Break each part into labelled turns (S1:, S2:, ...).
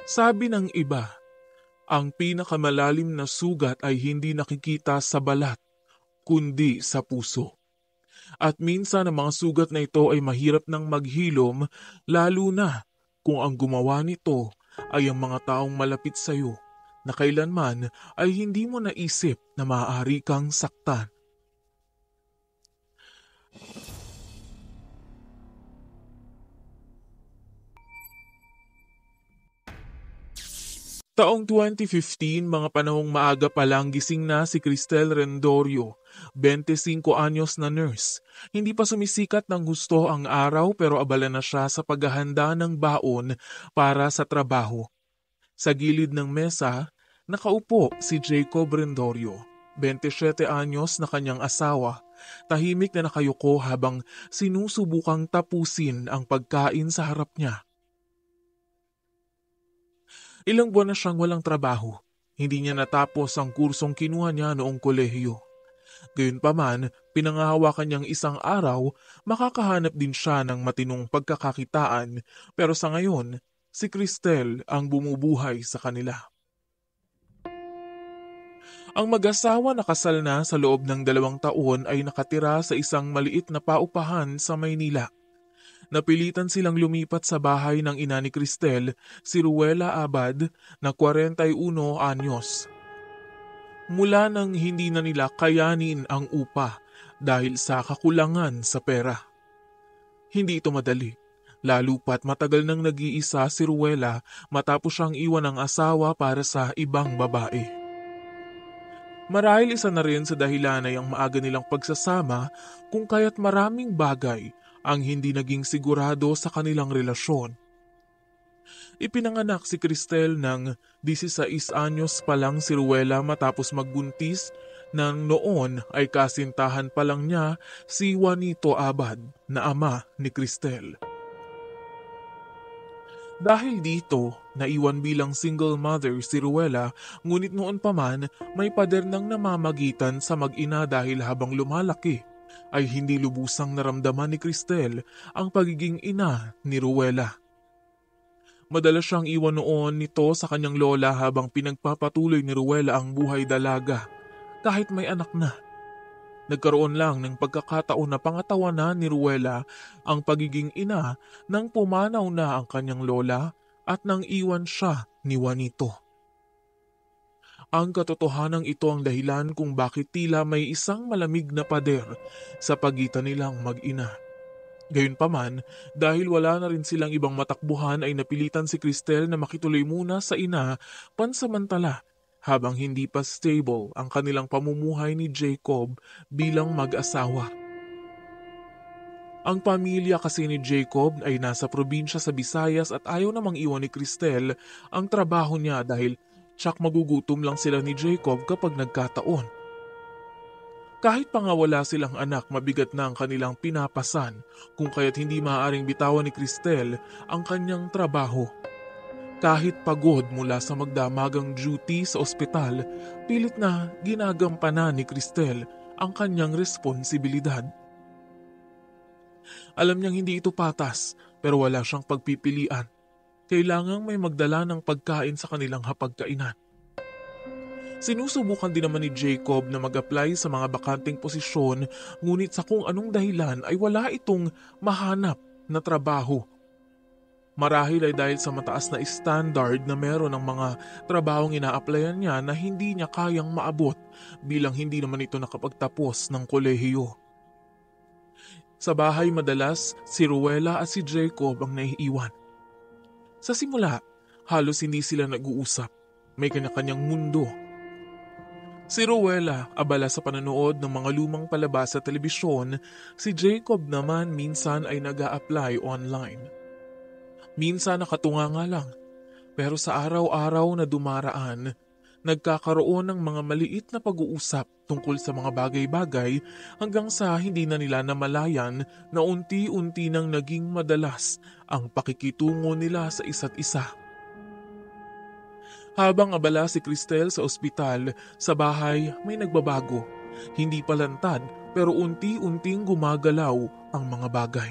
S1: Sabi ng iba, ang pinakamalalim na sugat ay hindi nakikita sa balat, kundi sa puso. At minsan ang mga sugat na ito ay mahirap nang maghilom, lalo na kung ang gumawa nito ay ang mga taong malapit sa iyo na kailanman ay hindi mo naisip na maaari kang saktan. Taong 2015, mga panahong maaga pa lang gising na si Cristel Rendorio, 25 anyos na nurse. Hindi pa sumisikat ng gusto ang araw pero abala na siya sa paghahanda ng baon para sa trabaho. Sa gilid ng mesa, nakaupo si Jacob Rendorio, 27 anyos na kanyang asawa. Tahimik na nakayuko habang sinusubukang tapusin ang pagkain sa harap niya. Ilang buwan na siyang walang trabaho. Hindi niya natapos ang kursong kinuha niya noong kolehiyo. Gayunpaman, pinangahawakan niyang isang araw, makakahanap din siya ng matinong pagkakakitaan, pero sa ngayon, si Cristel ang bumubuhay sa kanila. Ang mag-asawa na kasal na sa loob ng 2 taon ay nakatira sa isang maliit na paupahan sa Maynila. Napilitan silang lumipat sa bahay ng ina ni Cristel, si Ruela Abad, na 41 anyos. Mula nang hindi na nila kayanin ang upa dahil sa kakulangan sa pera. Hindi ito madali, lalo pat matagal nang nag-iisa si Ruela matapos siyang iwan ng asawa para sa ibang babae. Marahil isa na rin sa dahilan ay ang maaga nilang pagsasama kung kaya't maraming bagay ang hindi naging sigurado sa kanilang relasyon. Ipinanganak si Cristel ng 16 anyos pa lang si Ruela matapos magbuntis nang noon ay kasintahan pa lang niya si Juanito Abad na ama ni Cristel. Dahil dito, naiwan bilang single mother si Ruela, ngunit noon pa man may pader nang namamagitan sa mag-ina dahil habang lumalaki ay hindi lubusang naramdaman ni Cristel ang pagiging ina ni Ruela. Madalas siyang iwan noon nito sa kanyang lola habang pinagpapatuloy ni Ruela ang buhay dalaga kahit may anak na. Nagkaroon lang ng pagkakataon na pangatawanan ni Ruela ang pagiging ina nang pumanaw na ang kanyang lola at nang iwan siya ni Juanito. Ang katotohanan ito ang dahilan kung bakit tila may isang malamig na pader sa pagitan nilang mag-ina. Gayunpaman, dahil wala na rin silang ibang matakbuhan ay napilitan si Cristel na makituloy muna sa ina pansamantala habang hindi pa stable ang kanilang pamumuhay ni Jacob bilang mag-asawa. Ang pamilya kasi ni Jacob ay nasa probinsya sa Visayas at ayaw namang iwan ni Cristel ang trabaho niya dahil tsak magugutom lang sila ni Jacob kapag nagkataon. Kahit pa nga wala silang anak, mabigat na ang kanilang pinapasan kung kaya't hindi maaaring bitawan ni Cristel ang kanyang trabaho. Kahit pagod mula sa magdamagang duty sa ospital, pilit na ginagampanan ni Cristel ang kanyang responsibilidad. Alam niyang hindi ito patas pero wala siyang pagpipilian. Kailangang may magdala ng pagkain sa kanilang hapagkainan. Sinusubukan din naman ni Jacob na mag-apply sa mga bakanting posisyon ngunit sa kung anong dahilan ay wala itong mahanap na trabaho. Marahil ay dahil sa mataas na standard na meron ng mga trabahong ina-applyan niya na hindi niya kayang maabot bilang hindi naman ito nakapagtapos ng kolehiyo. Sa bahay madalas si Ruela at si Jacob ang naiiwan. Sa simula, halos hindi sila nag-uusap. May kanya-kanyang mundo. Si Ruela abala sa panonood ng mga lumang palabas sa telebisyon, si Jacob naman minsan ay nag-a-apply online. Minsan nakatunga nga lang, pero sa araw-araw na dumaraan, nagkakaroon ng mga maliit na pag-uusap tungkol sa mga bagay-bagay hanggang sa hindi na nila namalayan na unti-unti nang naging madalas ang pakikitungo nila sa isa't isa. Habang abala si Cristel sa ospital, sa bahay may nagbabago. Hindi palantad pero unti-unting gumagalaw ang mga bagay.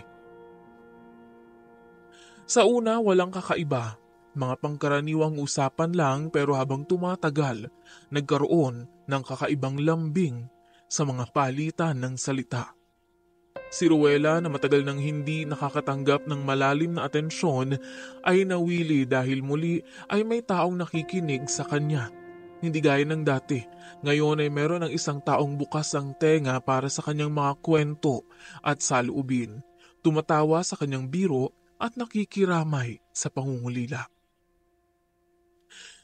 S1: Sa una walang kakaiba. mga pangkaraniwang usapan lang pero habang tumatagal, nagkaroon ng kakaibang lambing sa mga palitan ng salita. Si Ruela na matagal nang hindi nakakatanggap ng malalim na atensyon ay nawili dahil muli ay may taong nakikinig sa kanya. Hindi gaya ng dati, ngayon ay meron ng isang taong bukas ang tenga para sa kanyang mga kwento at saloobin. Tumatawa sa kanyang biro at nakikiramay sa pangungulila.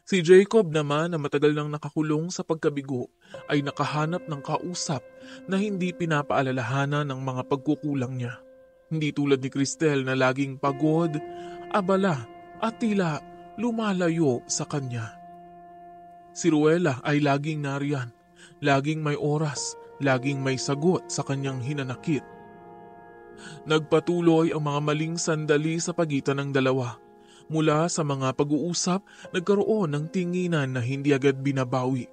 S1: Si Jacob naman na matagal nang nakakulong sa pagkabigo ay nakahanap ng kausap na hindi pinapaalalahanan ng mga pagkukulang niya. Hindi tulad ni Cristel na laging pagod, abala at tila lumalayo sa kanya. Si Ruela ay laging nariyan, laging may oras, laging may sagot sa kanyang hinanakit. Nagpatuloy ang mga maling sandali sa pagitan ng dalawa. Mula sa mga pag-uusap, nagkaroon ng tinginan na hindi agad binabawi.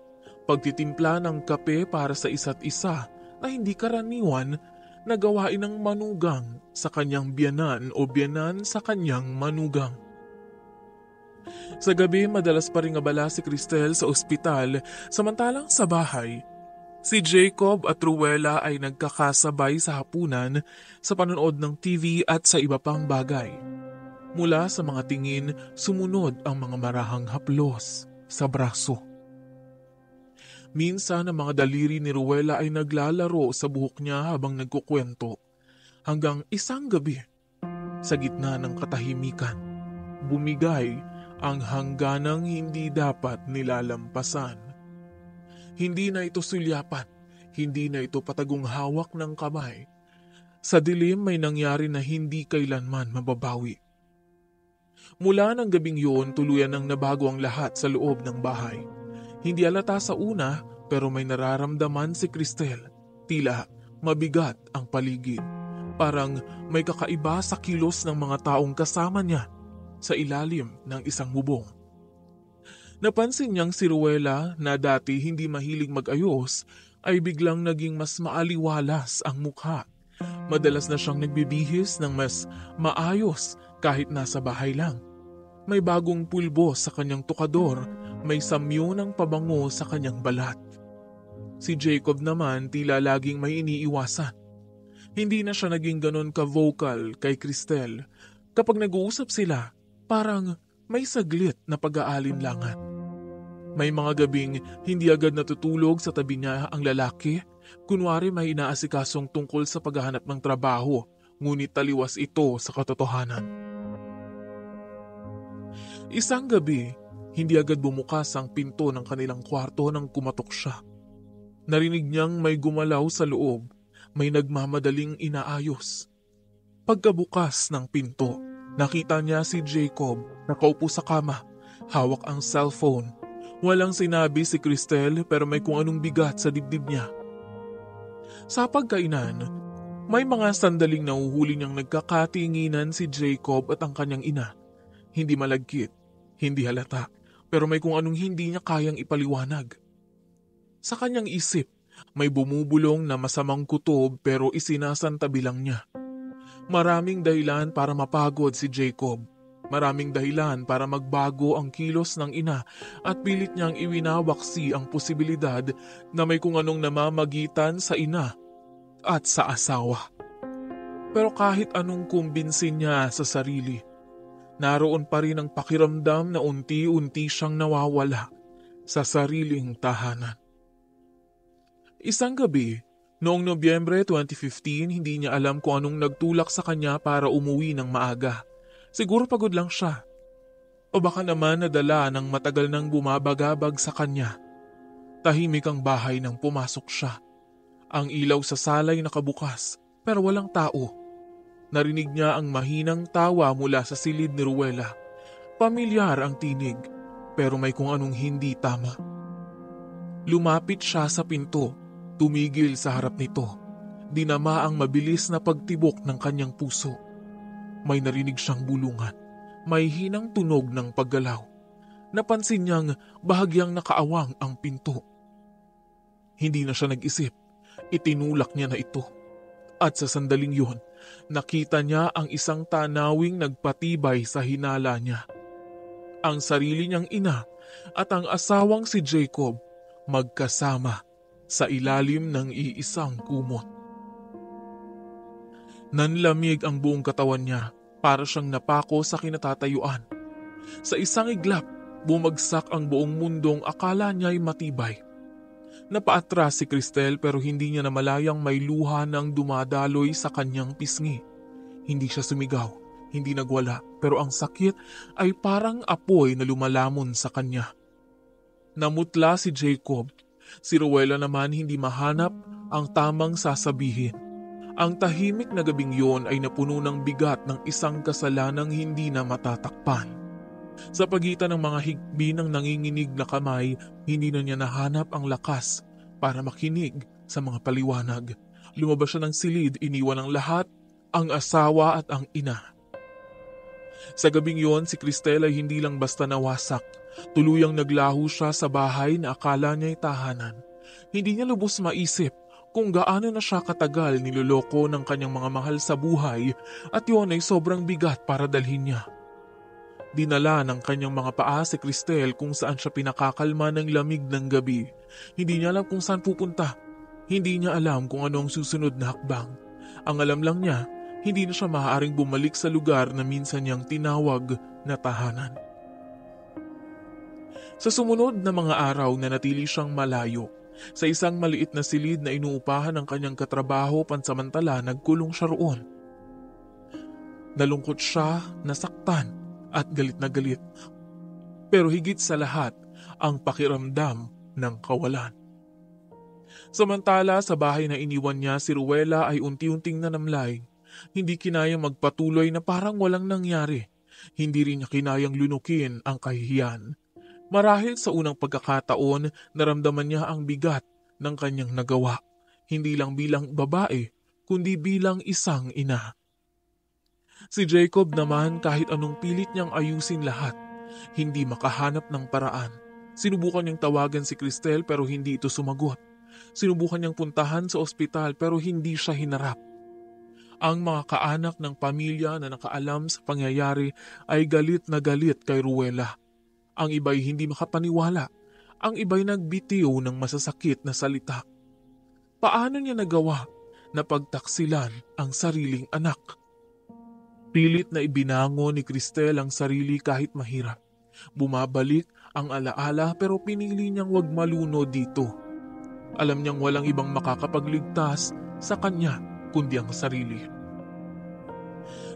S1: Pagtitimpla ng kape para sa isa't isa na hindi karaniwan na gawain ng manugang sa kanyang biyanan o biyanan sa kanyang manugang. Sa gabi, madalas pa ring abala si Cristel sa ospital, samantalang sa bahay, si Jacob at Ruela ay nagkakasabay sa hapunan, sa panonood ng TV at sa iba pang bagay. Mula sa mga tingin, sumunod ang mga marahang haplos sa braso. Minsan ang mga daliri ni Ruela ay naglalaro sa buhok niya habang nagkukwento. Hanggang isang gabi, sa gitna ng katahimikan, bumigay ang hangganang hindi dapat nilalampasan. Hindi na ito sulyapan, hindi na ito patagong hawak ng kamay. Sa dilim may nangyari na hindi kailanman mababawi. Mula ng gabing yun, tuluyan nang nabago ang lahat sa loob ng bahay. Hindi alata sa una, pero may nararamdaman si Cristel. Tila mabigat ang paligid. Parang may kakaiba sa kilos ng mga taong kasama niya sa ilalim ng isang bubong. Napansin niyang si Ruela na dati hindi mahilig mag-ayos ay biglang naging mas maaliwalas ang mukha. Madalas na siyang nagbibihis ng mas maayos kahit nasa bahay lang. May bagong pulbo sa kanyang tukador, may samyo ng pabango sa kanyang balat. Si Jacob naman tila laging may iniiwasan. Hindi na siya naging ganon ka-vocal kay Cristel. Kapag nag-uusap sila, parang may saglit na pag-aalinlangan. May mga gabing hindi agad natutulog sa tabi niya ang lalaki, kunwari may inaasikasong tungkol sa paghahanap ng trabaho, ngunit taliwas ito sa katotohanan. Isang gabi, hindi agad bumukas ang pinto ng kanilang kwarto nang kumatok siya. Narinig niyang may gumalaw sa loob, may nagmamadaling inaayos. Pagkabukas ng pinto, nakita niya si Jacob nakaupo sa kama, hawak ang cellphone. Walang sinabi si Cristel pero may kung anong bigat sa dibdib niya. Sa pagkainan, may mga sandaling nahuhuli niyang nagkakatinginan si Jacob at ang kanyang ina. Hindi malagkit, hindi halata, pero may kung anong hindi niya kayang ipaliwanag. Sa kanyang isip, may bumubulong na masamang kutob pero isinasantabi lang niya. Maraming dahilan para mapagod si Jacob. Maraming dahilan para magbago ang kilos ng ina at pilit niyang iwinawaksi ang posibilidad na may kung anong namamagitan sa ina at sa asawa. Pero kahit anong kumbinsin niya sa sarili, naroon pa rin ang pakiramdam na unti-unti siyang nawawala sa sariling tahanan. Isang gabi, noong Nobyembre 2015, hindi niya alam kung anong nagtulak sa kanya para umuwi ng maaga. Siguro pagod lang siya. O baka naman nadala ng matagal nang bumabagabag sa kanya. Tahimik ang bahay nang pumasok siya. Ang ilaw sa salay nakabukas, pero walang tao. Narinig niya ang mahinang tawa mula sa silid ni Ruela. Pamilyar ang tinig, pero may kung anong hindi tama. Lumapit siya sa pinto, tumigil sa harap nito. Dinama ang mabilis na pagtibok ng kanyang puso. May narinig siyang bulungan, may hinang tunog ng paggalaw. Napansin niyang bahagyang nakaawang ang pinto. Hindi na siya nag-isip, itinulak niya na ito. At sa sandaling yun, nakita niya ang isang tanawing nagpatibay sa hinala niya. ang sarili niyang ina at ang asawang si Jacob magkasama sa ilalim ng iisang kumot. Nanlamig ang buong katawan niya para siyang napako sa kinatatayuan. Sa isang iglap, bumagsak ang buong mundong akala niya'y matibay. Napaatras si Cristel pero hindi niya namalayang may luha ng dumadaloy sa kanyang pisngi. Hindi siya sumigaw, hindi nagwala, pero ang sakit ay parang apoy na lumalamon sa kanya. Namutla si Jacob. Si Ruela naman hindi mahanap ang tamang sasabihin. Ang tahimik na gabing yon ay napuno ng bigat ng isang kasalanang hindi na matatakpan. Sa pagitan ng mga higbi ng nanginginig na kamay, hindi na niya nahanap ang lakas para makinig sa mga paliwanag. Lumabas siya ng silid, iniwan ang lahat, ang asawa at ang ina. Sa gabing yon, si Cristel ay hindi lang basta nawasak. Tuluyang naglaho siya sa bahay na akala niya'y tahanan. Hindi niya lubos maisip kung gaano na siya katagal niloloko ng kanyang mga mahal sa buhay at yon ay sobrang bigat para dalhin niya. Dinala ng kanyang mga paa si Cristel kung saan siya pinakakalma ng lamig ng gabi. Hindi niya alam kung saan pupunta. Hindi niya alam kung ano ang susunod na hakbang. Ang alam lang niya, hindi na siya maaaring bumalik sa lugar na minsan niyang tinawag na tahanan. Sa sumunod na mga araw na natili siyang malayo, sa isang maliit na silid na inuupahan ng kanyang katrabaho pansamantala nagkulong siya roon. Nalungkot siya, nasaktan at galit na galit. Pero higit sa lahat, ang pakiramdam ng kawalan. Samantala sa bahay na iniwan niya, si Ruela ay unti-unting nanamlay. Hindi kinayang magpatuloy na parang walang nangyari. Hindi rin niya kinayang lunukin ang kahihiyan. Marahil sa unang pagkakataon, naramdaman niya ang bigat ng kanyang nagawa. Hindi lang bilang babae, kundi bilang isang ina. Si Jacob naman kahit anong pilit niyang ayusin lahat, hindi makahanap ng paraan. Sinubukan niyang tawagan si Cristel pero hindi ito sumagot. Sinubukan niyang puntahan sa ospital pero hindi siya hinarap. Ang mga kaanak ng pamilya na nakaalam sa pangyayari ay galit na galit kay Ruela. Ang iba'y hindi makapaniwala. Ang iba'y nagbitiw ng masasakit na salita. Paano niya nagawa na pagtaksilan ang sariling anak? Pilit na ibinangon ni Cristel ang sarili kahit mahirap. Bumabalik ang alaala pero pinili niyang wag malunod dito. Alam niyang walang ibang makakapagligtas sa kanya kundi ang sarili.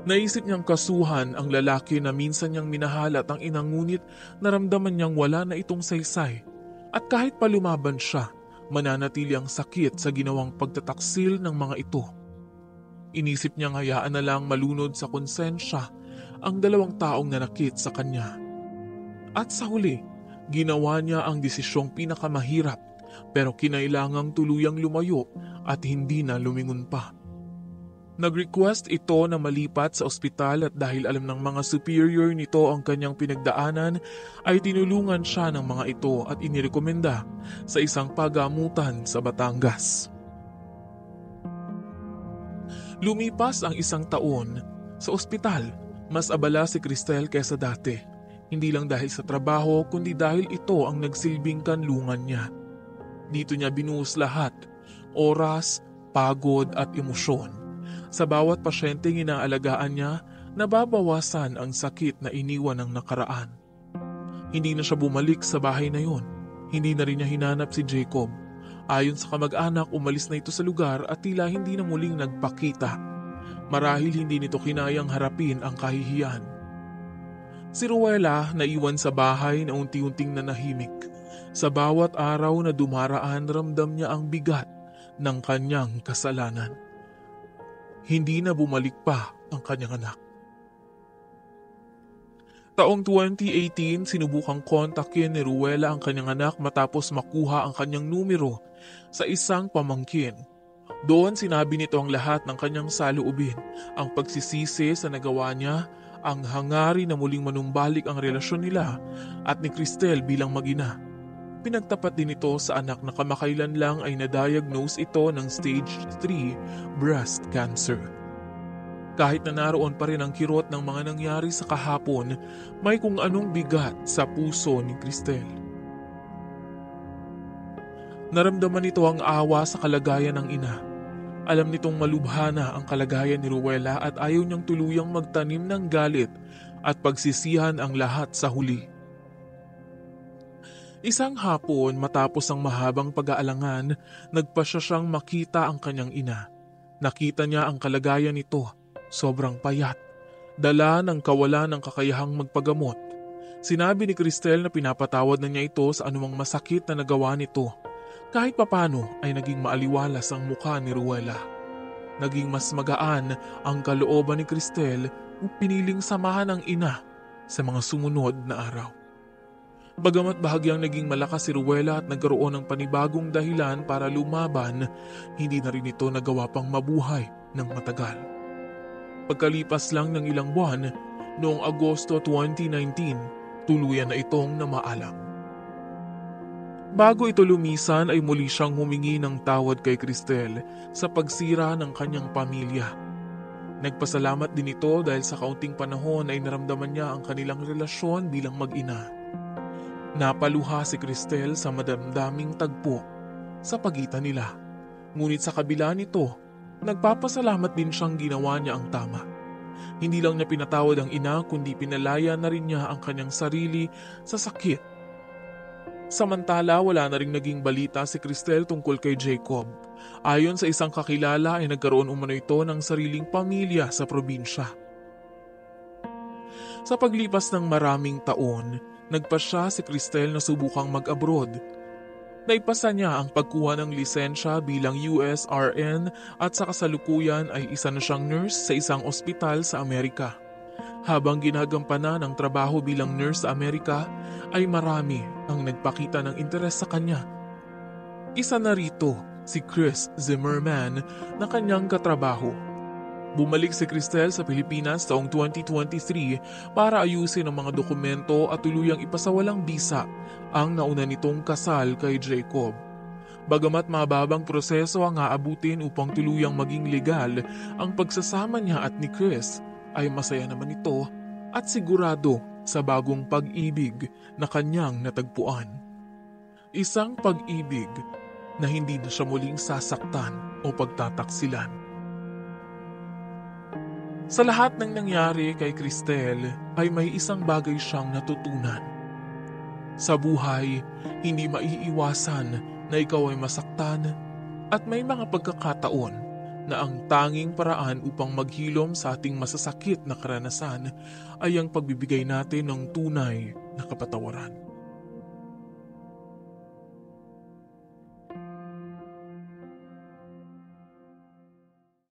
S1: Naisip niyang kasuhan ang lalaki na minsan niyang minahal at ang ina, ngunit naramdaman niyang wala na itong saysay. At kahit pa lumaban siya, mananatili ang sakit sa ginawang pagtataksil ng mga ito. Inisip niyang hayaan na lang malunod sa konsensya ang dalawang taong nanakit sa kanya. At sa huli, ginawa niya ang desisyong pinakamahirap pero kinailangang tuluyang lumayo at hindi na lumingon pa. Nag-request ito na malipat sa ospital at dahil alam ng mga superior nito ang kanyang pinagdaanan ay tinulungan siya ng mga ito at inirekomenda sa isang pagamutan sa Batangas. Lumipas ang isang taon, sa ospital, mas abala si Cristel kaysa dati. Hindi lang dahil sa trabaho kundi dahil ito ang nagsilbing kanlungan niya. Dito niya binuhos lahat, oras, pagod at emosyon. Sa bawat pasyenteng inaalagaan niya, nababawasan ang sakit na iniwan ng nakaraan. Hindi na siya bumalik sa bahay na yon. Hindi na rin niya hinanap si Jacob. Ayon sa kamag-anak, umalis na ito sa lugar at tila hindi na muling nagpakita. Marahil hindi nito kinayang harapin ang kahihiyan. Si Ruela naiwan sa bahay na unti-unting nanahimik. Sa bawat araw na dumaraan, ramdam niya ang bigat ng kanyang kasalanan. Hindi na bumalik pa ang kanyang anak. Taong 2018, sinubukang kontakin ni Ruela ang kanyang anak matapos makuha ang kanyang numero sa isang pamangkin. Doon sinabi nito ang lahat ng kanyang saloobin, ang pagsisisi sa nagawa niya, ang hangarin na muling manumbalik ang relasyon nila at ni Cristel bilang mag-ina. Pinagtapat din ito sa anak na kamakailan lang ay na-diagnose ito ng stage 3 breast cancer. Kahit na naroon pa rin ang kirot ng mga nangyari sa kahapon, may kung anong bigat sa puso ni Cristel. Naramdaman nito ang awa sa kalagayan ng ina. Alam nitong malubha na ang kalagayan ni Ruela at ayaw niyang tuluyang magtanim ng galit at pagsisihan ang lahat sa huli. Isang hapon matapos ang mahabang pag-aalangan, nagpasya siyang makita ang kanyang ina. Nakita niya ang kalagayan nito, sobrang payat, dala ng kawalan ng kakayahang magpagamot. Sinabi ni Cristel na pinapatawad na niya ito sa anumang masakit na nagawa nito. Kahit papano ay naging maaliwalas ang mukha ni Ruela. Naging mas magaan ang kalooban ni Cristel kung piniling samahan ang ina sa mga sumunod na araw. Bagamat bahagyang naging malakas si Ruela at nagkaroon ng panibagong dahilan para lumaban, hindi na rin ito nagawa pang mabuhay ng matagal. Pagkalipas lang ng ilang buwan, noong Agosto 2019, tuluyan na itong namaalam. Bago ito lumisan ay muli siyang humingi ng tawad kay Cristel sa pagsira ng kanyang pamilya. Nagpasalamat din ito dahil sa kaunting panahon ay naramdaman niya ang kanilang relasyon bilang mag-ina. Napaluha si Cristel sa madamdaming tagpo sa pagitan nila. Ngunit sa kabila nito, nagpapasalamat din siyang ginawa niya ang tama. Hindi lang niya pinatawad ang ina kundi pinalaya na rin niya ang kanyang sarili sa sakit. Samantala, wala na ring naging balita si Cristel tungkol kay Jacob. Ayon sa isang kakilala ay nagkaroon umano ito ng sariling pamilya sa probinsya. Sa paglipas ng maraming taon, nagpasya si Cristel na subukang mag-abroad. Naipasa niya ang pagkuha ng lisensya bilang USRN at sa kasalukuyan ay isa na siyang nurse sa isang ospital sa Amerika. Habang ginagampanan ang trabaho bilang nurse sa Amerika, ay marami ang nagpakita ng interes sa kanya. Isa na rito si Chris Zimmerman na kanyang katrabaho. Bumalik si Cristel sa Pilipinas taong 2023 para ayusin ang mga dokumento at tuluyang ipasawalang bisa ang nauna nitong kasal kay Jacob. Bagamat mababang proseso ang aabutin upang tuluyang maging legal ang pagsasama niya at ni Chris, ay masaya naman ito at sigurado sa bagong pag-ibig na kanyang natagpuan. Isang pag-ibig na hindi na siya muling sasaktan o pagtataksilan. Sa lahat ng nangyari kay Cristel ay may isang bagay siyang natutunan. Sa buhay, hindi maiiwasan na ikaw ay masaktan at may mga pagkakataon na ang tanging paraan upang maghilom sa ating masasakit na karanasan ay ang pagbibigay natin ng tunay na kapatawaran.